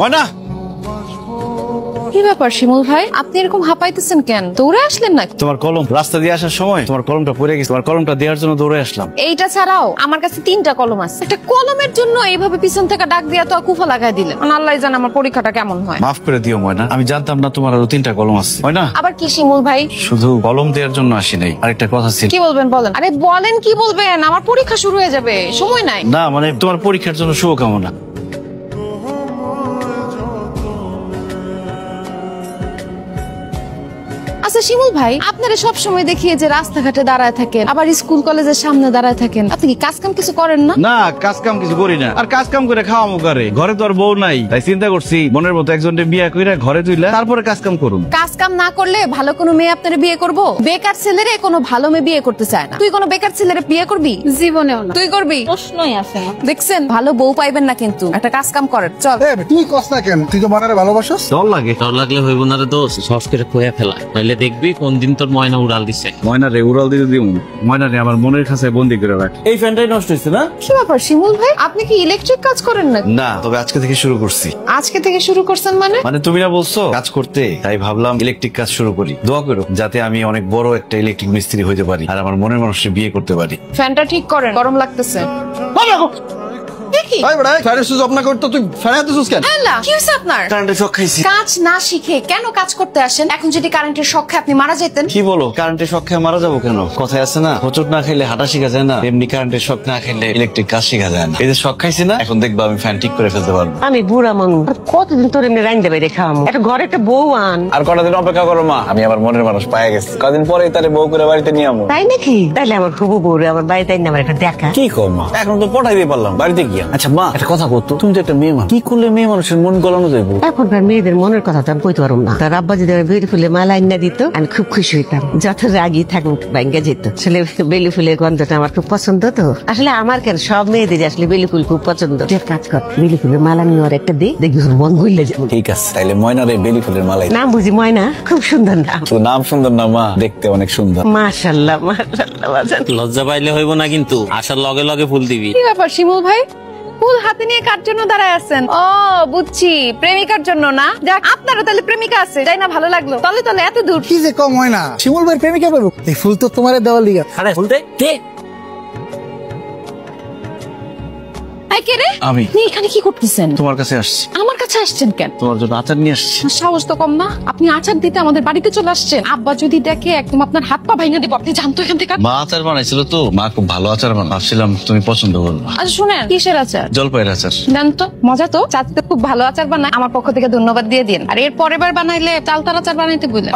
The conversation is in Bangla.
ময়না, কি ব্যাপার শিমুল ভাই, আপনি এরকম হাঁপাইতেছেন কেন? দৌড়ে আসলেন নাকি? তোমার কলম রাস্তা দিয়ে আসার সময় তোমার কলমটা পড়ে গেছে, তোমার কলমটা দেওয়ার জন্য দৌড়ে আসলাম। এইটা ছাড়াও আমার কাছে 3টা কলম আছে। একটা কলমের জন্য এইভাবে পিছন থেকে ডাক দিয়া তো কুফা লাগাই দিলেন। আল্লাহ জানে আমার পরীক্ষাটা কেমন হয়। মাফ করে দিও ময়না, আমি জানতাম না তোমার আরো 3টা কলম আছে। ময়না, আবার কি শিমুল ভাই? শুধু কলম দেওয়ার জন্য আসি নাই, আরেকটা কথা ছিল। কি বলবেন বলেন? আরে বলেন, কি বলবেন? আমার পরীক্ষা শুরু হয়ে যাবে, সময় নাই। না মানে তোমার পরীক্ষার জন্য শুভকামনা। আচ্ছা শিমুল ভাই, আপনারা সব সময় দেখিয়ে যে রাস্তাঘাটে দাঁড়ায় থাকেন, আবার স্কুল কলেজের সামনে দাঁড়ায় থাকেন, আপনি কি কাজ কাম কিছু করেন না? না, কাজ কাম কিছু করি না। আর কাজ কাম করে খাওয়া মুখারে, ঘরে তো আর বউ নাই, তাই চিন্তা করছি মনের মতো একজনকে বিয়ে কইরা ঘরে তুইলা তারপরে কাজ কাম করুন। কাজ কাম না করলে ভালো কোনো মেয়ে আপনারা বিয়ে করবো? বেকার ছেলেরে কোনো ভালো মেয়ে বিয়ে করতে চায় না। তুই কোনো বেকার ছেলেরে বিয়ে করবি? জীবনেও না। তুই করবি? প্রশ্নই আসে না। দেখছেন, ভালো বউ পাইবেন না, কিন্তু একটা কাজ কাম করেন। চল। তুই কস না কেন? তুই তো মনারে ভালোবাসস। ডর লাগে। ডর লাগলে হইব না রে দোস্ত, সস করে খোয়া ফেলা, নাইলে দেখবি কোন দিন তোর ময়না উড়াল দিছে। ময়না রে উড়াল দিতে দিও, ময়না রে আমার মনের কাছে বন্দি করে রাখ। এই ফ্যানটাই নষ্ট হয়েছে না? কি ব্যাপার শিমুল ভাই, আপনি কি ইলেকট্রিক কাজ করেন না? না, তবে আজকে থেকে শুরু করছি। আজকে থেকে শুরু করছেন মানে? মানে তুমি না বলছো কাজ করতে, তাই ভাবলাম ইলেকট্রিক কাজ শুরু করি। দোয়া করো যাতে আমি অনেক বড় একটা ইলেকট্রিক মিস্ত্রি হইতে পারি আর আমার মনের মানুষকে বিয়ে করতে পারি। ফ্যানটা ঠিক করেন, গরম লাগতেছে। কারেন্টের শক খাইছি। কাজ না শিখে কেন কাজ করতে আসেন? এখন যদি কারেন্টের শক খেয়ে আপনি মারা যেতেন। কি বলো, কারেন্টের শক খেয়ে মারা যাবো কেন? কথায় আছে না, হোঁচট না খেলে হাঁটা শিখা যায় না, এমনি কারেন্টের শক না খেলে ইলেকট্রিক কাজ শিখা যায় না। এই যে শক খাইছি না, এখন দেখবো আমি ফ্যান ঠিক করে ফেলতে পারবো। আমি বুড়া মানুষ, কতদিন তোর এমনি রাইন দেবে খাওয়াম? একটা ঘরে একটা বউ আন। আর কটা দিন অপেক্ষা করো মা, আমি আমার মনের মানুষ পায়ে গেছি। কদিন পরেই তারে বউ করে বাড়িতে নিয়ে আমো। তাই নাকি? তাইলে আমার খুব বউরে আমার বাড়িতে আমার একটা দেখা। কি কর মা, এখন তো পটাই দিয়ে পারলাম বাড়িতে গিয়া। আচ্ছা মা, একটা কথা বলতো, তুমি তো একটা মেয়ে মানুষ, কি করলে মেয়ে মানুষের মন গলানো যাবো? এখনকার মেয়েদের মনের কথা তো আমি কইতে পারবো না। তার আব্বা যদি আমার বেলি ফুলে মালা আইনা দিত, আমি খুব খুশি হইতাম। যত রাগি থাকুক ভাঙ্গা যেত। আসলে বেলি ফুলের গন্ধটা আমার খুব পছন্দ তো। আসলে আমার কেন, সব মেয়েদের আসলে বেলি ফুল খুব পছন্দ। তুই কাজ কর, বেলি ফুলের মালা নিয়ে ওর একটা দে, দেখবি ওর মন গইলে যাবো। ঠিক আছে, তাইলে ময়না রে বেলি ফুলের মালাই। নাম বুঝি ময়না? খুব সুন্দর নাম। তো নাম সুন্দর না মা, দেখতে অনেক সুন্দর। মাশাআল্লাহ মাশাআল্লাহ। লজ্জা পাইলে হইব না কিন্তু, আসার লগে লগে ফুল দিবি। কি ব্যাপার শিমুল ভাই, ফুল হাতে নিয়ে কার জন্য দাঁড়ায় আছেন? ও বুঝছি, প্রেমিকার জন্য না? যাক, আপনারও তাহলে প্রেমিকা আছে, তাই না? ভালো লাগলো। তলে তলে এত দূর। কি যে কম হয় না, শিমুল ভাই প্রেমিকা পাবো? এই ফুল তো তোমার দেওয়ার লিগা। আরে ফুল দে দে। কে রে? আমি। আপনি এখানে কি করতেছেন? তোমার কাছে আসছি। আমার কাছে আসছেন কেন? তোমার জন্য আচার নিয়ে আসছি। সাহস তো কম না, আপনি আচার দিতে আমাদের বাড়িতে চলে আসছেন। আব্বা যদি দেখে একদম আপনার হাত পা ভাঙা দিব। আপনি জানতো এখান থেকে? মা আচার বানাইছিল তো, মা খুব ভালো আচার বানায়, ভাবছিলাম তুমি পছন্দ করবে। আচ্ছা শুনেন, কিসের আচার? জলপাইয়ের আচার। দেন তো, মজা তো। চাচিতে খুব ভালো আচার বানায়, আমার পক্ষ থেকে ধন্যবাদ দিয়ে দিন। আর এর পরের বার বানাইলে চালতার আচার বানাইতে বললেন।